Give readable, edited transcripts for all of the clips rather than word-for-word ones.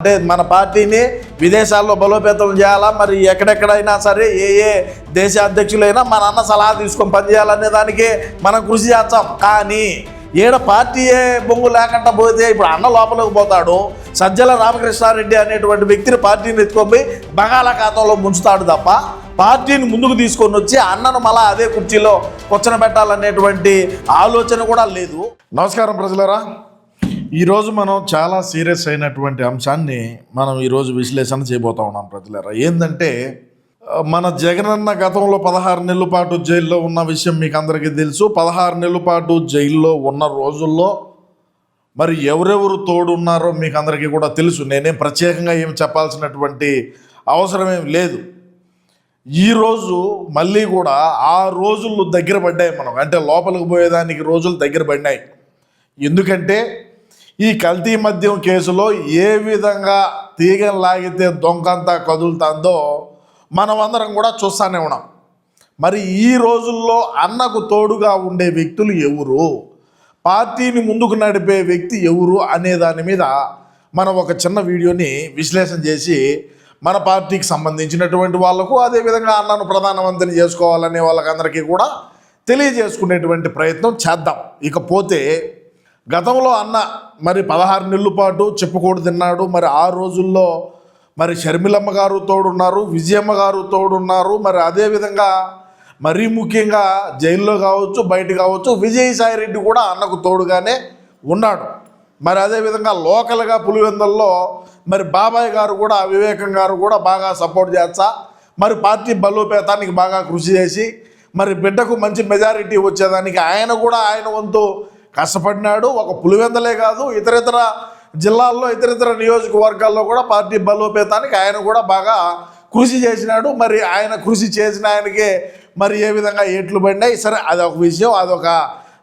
అంటే మన పార్టీని విదేశాల్లో బలోపేతం చేయాలా, మరి ఎక్కడెక్కడైనా సరే ఏ దేశ అధ్యక్షులైనా మన అన్న సలహా తీసుకొని పనిచేయాలనే దానికి మనం కృషి చేస్తాం. కానీ ఏడ పార్టీయే బొంగు లేకుండా పోతే ఇప్పుడు అన్న లోపలికి పోతాడు, సజ్జల రామకృష్ణారెడ్డి అనేటువంటి వ్యక్తిని పార్టీని ఎత్తుకొని బంగాళాఖాతంలో ముంచుతాడు తప్ప పార్టీని ముందుకు తీసుకొని వచ్చి అన్నను మళ్ళా అదే కుర్చీలో కూర్చొనబెట్టాలనేటువంటి ఆలోచన కూడా లేదు. నమస్కారం ప్రజలరా, ఈరోజు మనం చాలా సీరియస్ అయినటువంటి అంశాన్ని మనం ఈరోజు విశ్లేషణ చేయబోతా ఉన్నాం ప్రజలరా. ఏంటంటే మన జగనన్న గతంలో 16 నెలల పాటు జైల్లో ఉన్న విషయం మీకు అందరికీ తెలుసు. 16 నెలల పాటు జైల్లో ఉన్న రోజుల్లో మరి ఎవరెవరు తోడున్నారో మీకు అందరికీ కూడా తెలుసు. నేనేం ప్రత్యేకంగా ఏం చెప్పాల్సినటువంటి అవసరం ఏం లేదు. ఈరోజు మళ్ళీ కూడా ఆ రోజులు దగ్గర పడ్డాయి. మనం అంటే లోపలికి పోయేదానికి రోజులు దగ్గర పడినాయి. ఎందుకంటే ఈ కల్తీ మద్యం కేసులో ఏ విధంగా తీగను లాగితే దొంగంతా కదులుతుందో మనం అందరం కూడా చూస్తూనే ఉన్నాం. మరి ఈ రోజుల్లో అన్నకు తోడుగా ఉండే వ్యక్తులు ఎవరు, పార్టీని ముందుకు నడిపే వ్యక్తి ఎవరు అనే దాని మీద మనం ఒక చిన్న వీడియోని విశ్లేషణ చేసి మన పార్టీకి సంబంధించినటువంటి వాళ్ళకు, అదేవిధంగా అన్నను ప్రధానమంత్రిని చేసుకోవాలనే వాళ్ళకందరికీ కూడా తెలియజేసుకునేటువంటి ప్రయత్నం చేద్దాం. ఇకపోతే గతంలో అన్న మరి 16 నెలల పాటు చెప్పుకోడు తిన్నాడు. మరి ఆ రోజుల్లో మరి షర్మిలమ్మ గారు తోడున్నారు, విజయమ్మ గారు తోడున్నారు. మరి అదేవిధంగా మరీ ముఖ్యంగా జైల్లో కావచ్చు, బయట కావచ్చు, విజయసాయిరెడ్డి కూడా అన్నకు తోడుగానే ఉన్నాడు. మరి అదేవిధంగా లోకల్గా పులివెందుల్లో మరి బాబాయ్ గారు కూడా, వివేకం గారు కూడా బాగా సపోర్ట్ చేస్తా మరి పార్టీ బలోపేతానికి బాగా కృషి చేసి మరి బిడ్డకు మంచి మెజారిటీ వచ్చేదానికి ఆయన కూడా ఆయన వంతు కష్టపడినాడు. ఒక పులివెందలే కాదు, ఇతరితర జిల్లాల్లో, ఇతరితర నియోజకవర్గాల్లో కూడా పార్టీ బలోపేతానికి ఆయన కూడా బాగా కృషి చేసినాడు. మరి ఆయన కృషి చేసిన ఆయనకే మరి ఏ విధంగా ఏట్లు పడినాయి. సరే, అదొక విషయం,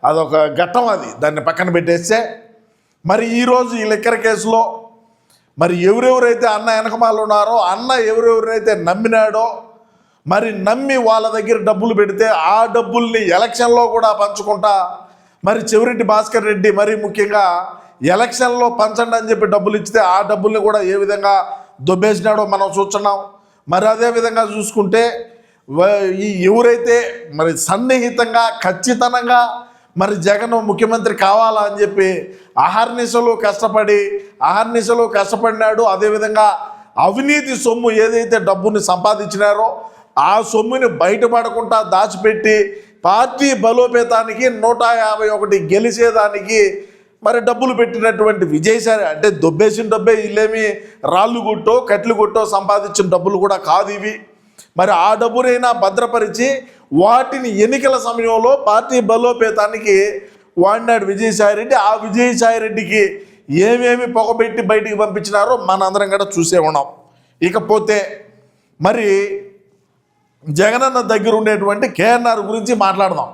అదొక ఘట్టం. దాన్ని పక్కన పెట్టేస్తే మరి ఈరోజు ఈ లిక్కర్ కేసులో మరి ఎవరెవరైతే అన్న వెనకమాలు ఉన్నారో, అన్న ఎవరెవరైతే నమ్మినాడో, మరి నమ్మి వాళ్ళ దగ్గర డబ్బులు పెడితే ఆ డబ్బుల్ని ఎలక్షన్లో కూడా పంచుకుంటా మరి చెవిరెడ్డి భాస్కర్ రెడ్డి మరీ ముఖ్యంగా ఎలక్షన్లో పంచండి అని చెప్పి డబ్బులు ఇచ్చితే ఆ డబ్బుల్ని కూడా ఏ విధంగా దొబ్బేసినాడో మనం చూస్తున్నాం. మరి అదేవిధంగా చూసుకుంటే ఈ ఎవరైతే మరి సన్నిహితంగా ఖచ్చితంగా మరి జగన్ ముఖ్యమంత్రి కావాలా అని చెప్పి అహర్నిశలు కష్టపడినాడు. అదేవిధంగా అవినీతి సొమ్ము ఏదైతే డబ్బుని సంపాదించినారో ఆ సొమ్ముని బయటపడకుండా దాచిపెట్టి పార్టీ బలోపేతానికి 151 గెలిచేదానికి మరి డబ్బులు పెట్టినటువంటి విజయసాయి అంటే దొబ్బేసిన డబ్బే, ఇల్లేమి రాళ్ళు కొట్టో కట్లు కొట్టో సంపాదించిన డబ్బులు కూడా కాదు ఇవి. మరి ఆ డబ్బునైనా భద్రపరిచి వాటిని ఎన్నికల సమయంలో పార్టీ బలోపేతానికి వాడినాడు విజయసాయిరెడ్డి. ఆ విజయసాయిరెడ్డికి ఏమేమి పొగబెట్టి బయటికి పంపించినారో మనందరం కూడా చూసే ఉన్నాం. ఇకపోతే మరి జగనన్న దగ్గర ఉండేటువంటి కేఎన్ఆర్ గురించి మాట్లాడదాం.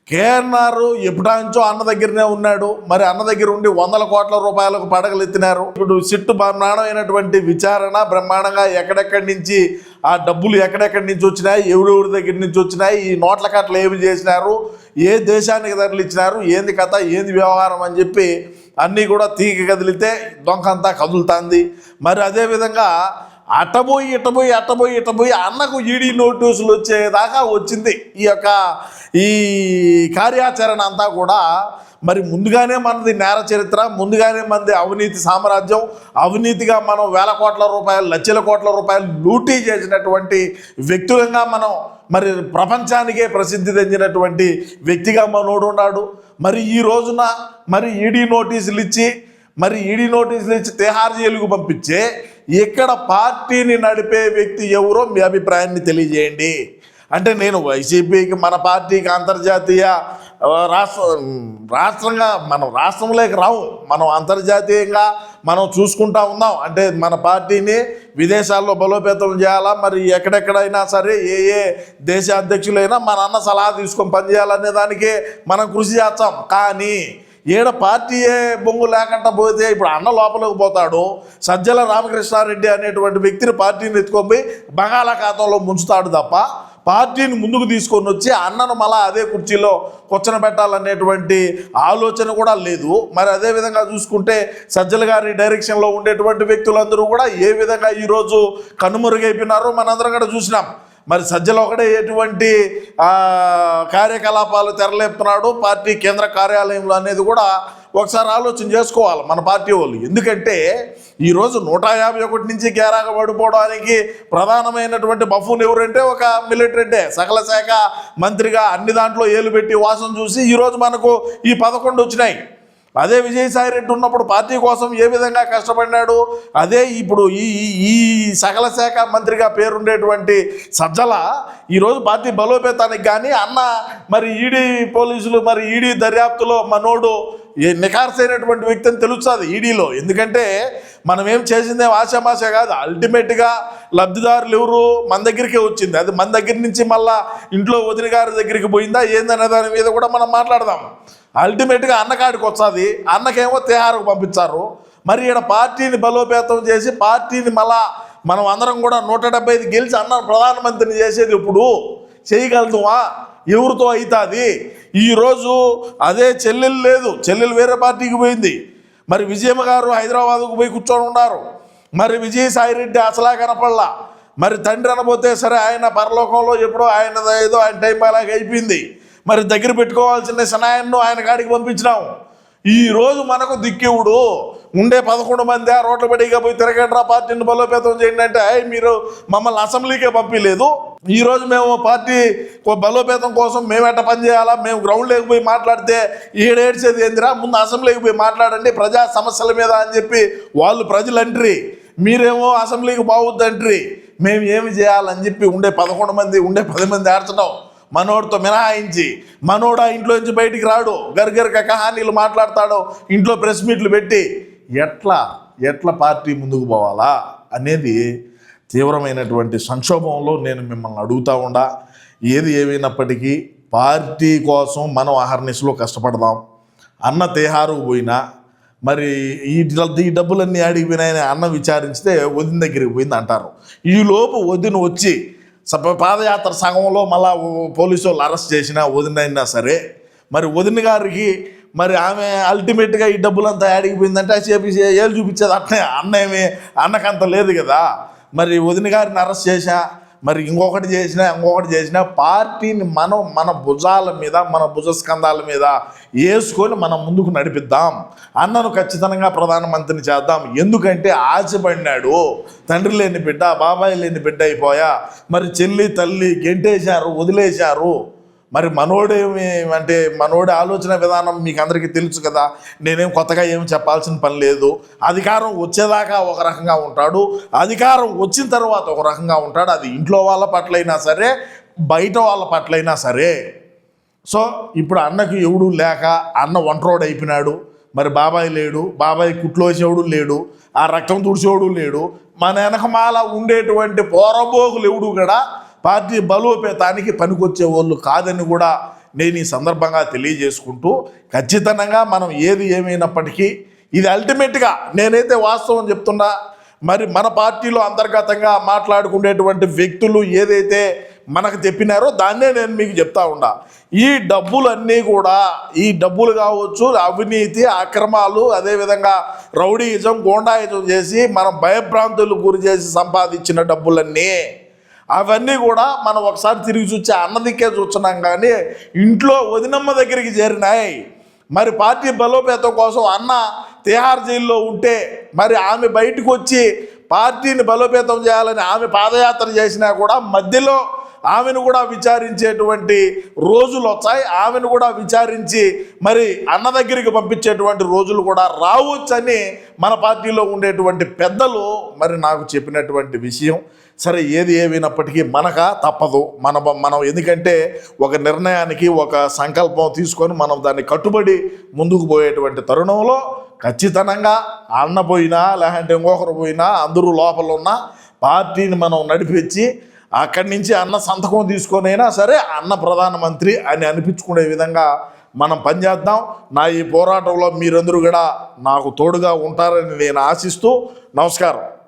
కేఎన్ఆర్ ఎప్పుడాంచో అన్న దగ్గరనే ఉన్నాడు. మరి అన్న దగ్గర ఉండి 100 కోట్ల రూపాయలకు పడగలు ఎత్తినారు. ఇప్పుడు సిట్టు బ్రహ్మాండమైనటువంటి విచారణ, బ్రహ్మాండంగా ఎక్కడెక్కడి నుంచి ఆ డబ్బులు ఎక్కడెక్కడి నుంచి వచ్చినాయి, ఎవరెవరి దగ్గర నుంచి వచ్చినాయి, ఈ నోట్ల కట్టలు ఏమి చేసినారు, ఏ దేశానికి తరలి ఇచ్చినారు, ఏంది కథ, ఏంది వ్యవహారం అని చెప్పి అన్నీ కూడా తీగ కదిలితే దొంకంతా కదులుతుంది. మరి అదేవిధంగా అట్టబోయి అన్నకు ఈడీ నోటీసులు వచ్చేదాకా వచ్చింది ఈ కార్యాచరణ అంతా కూడా. మరి ముందుగానే మనది నేర చరిత్ర, ముందుగానే మనది అవినీతి సామ్రాజ్యం, అవినీతిగా మనం వేల కోట్ల రూపాయలు, లక్షల కోట్ల రూపాయలు లూటీ చేసినటువంటి వ్యక్తులంగా మనం మరి ప్రపంచానికే ప్రసిద్ధి చెందినటువంటి వ్యక్తిగా మనోడు ఉన్నాడు. మరి ఈ రోజున మరి ఈడీ నోటీసులు ఇచ్చి తిహార్ జైలుకు పంపించే ఇక్కడ పార్టీని నడిపే వ్యక్తి ఎవరో మీ అభిప్రాయాన్ని తెలియజేయండి. అంటే నేను వైసీపీకి, మన పార్టీకి అంతర్జాతీయ రాష్ట్రంగా మనం రాష్ట్రంలోకి రావు, మనం అంతర్జాతీయంగా మనం చూసుకుంటా ఉందాం. అంటే మన పార్టీని విదేశాల్లో బలోపేతం చేయాలా, మరి ఎక్కడెక్కడైనా సరే ఏ దేశ అధ్యక్షులైనా మన అన్న సలహా తీసుకొని పనిచేయాలనే దానికి మనం కృషి చేస్తాం. కానీ ఏడ పార్టీయే బొంగు లేకుండా పోతే ఇప్పుడు అన్న లోపలికి పోతాడు, సజ్జల రామకృష్ణారెడ్డి అనేటువంటి వ్యక్తిని పార్టీని ఎత్తుకొని బంగాళాఖాతంలో ముంచుతాడు తప్ప పార్టీని ముందుకు తీసుకొని వచ్చి అన్నను మళ్ళా అదే కుర్చీలో కూర్చొనబెట్టాలనేటువంటి ఆలోచన కూడా లేదు. మరి అదేవిధంగా చూసుకుంటే సజ్జల గారి డైరెక్షన్లో ఉండేటువంటి వ్యక్తులందరూ కూడా ఏ విధంగా ఈరోజు కనుమరుగైపోయినారో మనందరం కూడా చూసినాం. మరి సజ్జలు ఒకటే ఎటువంటి కార్యకలాపాలు తెరలేపుతున్నాడు పార్టీ కేంద్ర కార్యాలయంలో అనేది కూడా ఒకసారి ఆలోచన చేసుకోవాలి మన పార్టీ వాళ్ళు. ఎందుకంటే ఈరోజు 151 నుంచి గేరాగా పడిపోవడానికి ప్రధానమైనటువంటి బఫూన్ ఎవరంటే ఒక మిలిటరీ సకల శాఖ మంత్రిగా అన్ని దాంట్లో ఏలు పెట్టి వాసన చూసి ఈరోజు మనకు ఈ 11 వచ్చినాయి. అదే విజయసాయి రెడ్డి ఉన్నప్పుడు పార్టీ కోసం ఏ విధంగా కష్టపడినాడు, అదే ఇప్పుడు ఈ సకల శాఖ మంత్రిగా పేరుండేటువంటి సజ్జల ఈరోజు పార్టీ బలోపేతానికి కానీ అన్న మరి ఈడీ పోలీసులు మరి ఈడీ దర్యాప్తులో మనోడు నిఖార్సైనటువంటి వ్యక్తి అని తెలుస్తుంది ఈడీలో. ఎందుకంటే మనం ఏం చేసిందేం ఆశామాష కాదు, అల్టిమేట్గా లబ్ధిదారులు ఎవరు మన దగ్గరికే వచ్చింది. అది మన దగ్గర నుంచి మళ్ళా ఇంట్లో వదిన గారి దగ్గరికి పోయిందా ఏందనే దాని మీద కూడా మనం మాట్లాడదాం. అల్టిమేట్గా అన్నకాడికి వస్తుంది, అన్నకేమో తిహారకు పంపించారు. మరి ఈడ పార్టీని బలోపేతం చేసి పార్టీని మళ్ళా మనం అందరం కూడా 175 గెలిచి అన్న ప్రధానమంత్రిని చేసేది ఇప్పుడు చేయగలుగుతామా? ఎవరితో అవుతుంది? ఈరోజు అదే చెల్లెలు లేదు, చెల్లెలు వేరే పార్టీకి పోయింది. మరి విజయమ్మ గారు హైదరాబాద్కు పోయి కూర్చొని ఉన్నారు. మరి విజయసాయి రెడ్డి అసలా కనపడలా. మరి తండ్రి అనబోతే సరే ఆయన పరలోకంలో ఎప్పుడో ఆయన ఏదో ఆయన టైం అలాగే అయిపోయింది. మరి దగ్గర పెట్టుకోవాల్సిన సనాయన్ను ఆయన కాడికి పంపించినాము. ఈరోజు మనకు దిక్కివుడు ఉండే 11 మంది ఆ రోడ్ల బడిగా పోయి తిరగండి పార్టీని బలోపేతం చేయండి అంటే మీరు మమ్మల్ని అసెంబ్లీకే పంపించలేదు. ఈరోజు మేము పార్టీ బలోపేతం కోసం మేము ఎట్ట పని చేయాలా, మేము గ్రౌండ్లోకి పోయి మాట్లాడితే ఏడ్చేది ఏందిరా, ముందు అసెంబ్లీకి పోయి మాట్లాడండి ప్రజా సమస్యల మీద అని చెప్పి వాళ్ళు ప్రజలు అంటారు. మీరేమో అసెంబ్లీకి బాగుద్దంటారు. మేము ఏమి చేయాలని చెప్పి ఉండే 11 మంది ఉండే 10 మంది ఆడుతున్నాం. మనోడితో మినహాయించి మనోడు ఆ ఇంట్లో నుంచి బయటికి రాడు, గర్గర్గ కహానీలు మాట్లాడతాడు, ఇంట్లో ప్రెస్ మీట్లు పెట్టి ఎట్లా పార్టీ ముందుకు పోవాలా అనేది తీవ్రమైనటువంటి సంక్షోభంలో నేను మిమ్మల్ని అడుగుతూ ఉండా. ఏది ఏమైనప్పటికీ పార్టీ కోసం మనం అహర్నిశలో కష్టపడదాం. అన్న తిహారుకు పోయినా మరి ఈ డబ్బులన్నీ అడిగిపోయినాయని అన్న విచారిస్తే వదిన దగ్గరికి పోయింది అంటారు. ఈలోపు వదిన వచ్చి పాదయాత్ర సగంలో మళ్ళా పోలీసు వాళ్ళు అరెస్ట్ చేసినా వదినైనా సరే మరి వదిన గారికి మరి ఆమె అల్టిమేట్గా ఈ డబ్బులంతా అడిగిపోయిందంటే చెప్పి ఏళ్ళు చూపించేది అట్నే అన్నకంత లేదు కదా. మరి వదిన గారిని అరెస్ట్ చేశా మరి ఇంకొకటి చేసినా పార్టీని మనం మన భుజాల మీద మన భుజస్కంధాల మీద వేసుకొని మనం ముందుకు నడిపిద్దాం. అన్నను ఖచ్చితంగా ప్రధానమంత్రిని చేద్దాం. ఎందుకంటే ఆశపడినాడు, తండ్రి లేని బిడ్డ బాబాయ్ లేని బిడ్డ అయిపోయా. మరి చెల్లి తల్లి గెంటేశారు, వదిలేశారు. మరి మనోడేమి అంటే మనోడి ఆలోచన విధానం మీకు అందరికీ తెలుసు కదా. నేనేం కొత్తగా ఏమి చెప్పాల్సిన పని లేదు. అధికారం వచ్చేదాకా ఒక రకంగా ఉంటాడు, అధికారం వచ్చిన తర్వాత ఒక రకంగా ఉంటాడు. అది ఇంట్లో వాళ్ళ పట్లైనా సరే బయట వాళ్ళ పట్లైనా సరే. సో ఇప్పుడు అన్నకు ఎవడు లేక అన్న ఒంటరోడు అయిపోయినాడు. మరి బాబాయ్ లేడు, బాబాయ్ కుట్లోసేవాడు లేడు, ఆ రక్తం తుడిచేవాడు లేడు. మన వెనకమాల ఉండేటువంటి పోరబోగులు ఎవడు కూడా పార్టీ బలోపేతానికి పనికొచ్చే వాళ్ళు కాదని కూడా నేను ఈ సందర్భంగా తెలియజేసుకుంటూ, ఖచ్చితంగా మనం ఏది ఏమైనప్పటికీ ఇది అల్టిమేట్గా నేనైతే వాస్తవం చెప్తున్నా. మరి మన పార్టీలో అంతర్గతంగా మాట్లాడుకునేటువంటి వ్యక్తులు ఏదైతే మనకు చెప్పినారో దాన్నే నేను మీకు చెప్తా ఉండా. ఈ డబ్బులన్నీ కూడా ఈ డబ్బులు కావచ్చు, అవినీతి అక్రమాలు, అదేవిధంగా రౌడీయిజం గోండాయిజం చేసి మనం భయభ్రాంతులకు గురి చేసి సంపాదించిన డబ్బులన్నీ అవన్నీ కూడా మనం ఒకసారి తిరిగి చూసి అన్నదిక్కే చూస్తున్నాం. కానీ ఇంట్లో వదినమ్మ దగ్గరికి చేరినాయి. మరి పార్టీ బలోపేతం కోసం అన్న తిహార్ జైల్లో ఉంటే మరి ఆమె బయటకు వచ్చి పార్టీని బలోపేతం చేయాలని ఆమె పాదయాత్ర చేసినా కూడా మధ్యలో ఆమెను కూడా విచారించేటువంటి రోజులు వచ్చాయి. ఆమెను కూడా విచారించి మరి అన్న దగ్గరికి పంపించేటువంటి రోజులు కూడా రావచ్చని మన పార్టీలో ఉండేటువంటి పెద్దలు మరి నాకు చెప్పినటువంటి విషయం. సరే ఏది ఏమైనప్పటికీ మనక తప్పదు. మనం ఎందుకంటే ఒక నిర్ణయానికి ఒక సంకల్పం తీసుకొని మనం దాన్ని కట్టుబడి ముందుకు పోయేటువంటి తరుణంలో ఖచ్చితంగా అన్న పోయినా లేదంటే ఇంకొకరు పోయినా అందరూ లోపల ఉన్న పార్టీని మనం నడిపించి అక్కడి నుంచి అన్న సంతకం తీసుకొనైనా సరే అన్న ప్రధానమంత్రి అని అనిపించుకునే విధంగా మనం పనిచేద్దాం. నా ఈ పోరాటంలో మీరందరూ కూడా నాకు తోడుగా ఉంటారని నేను ఆశిస్తూ నమస్కారం.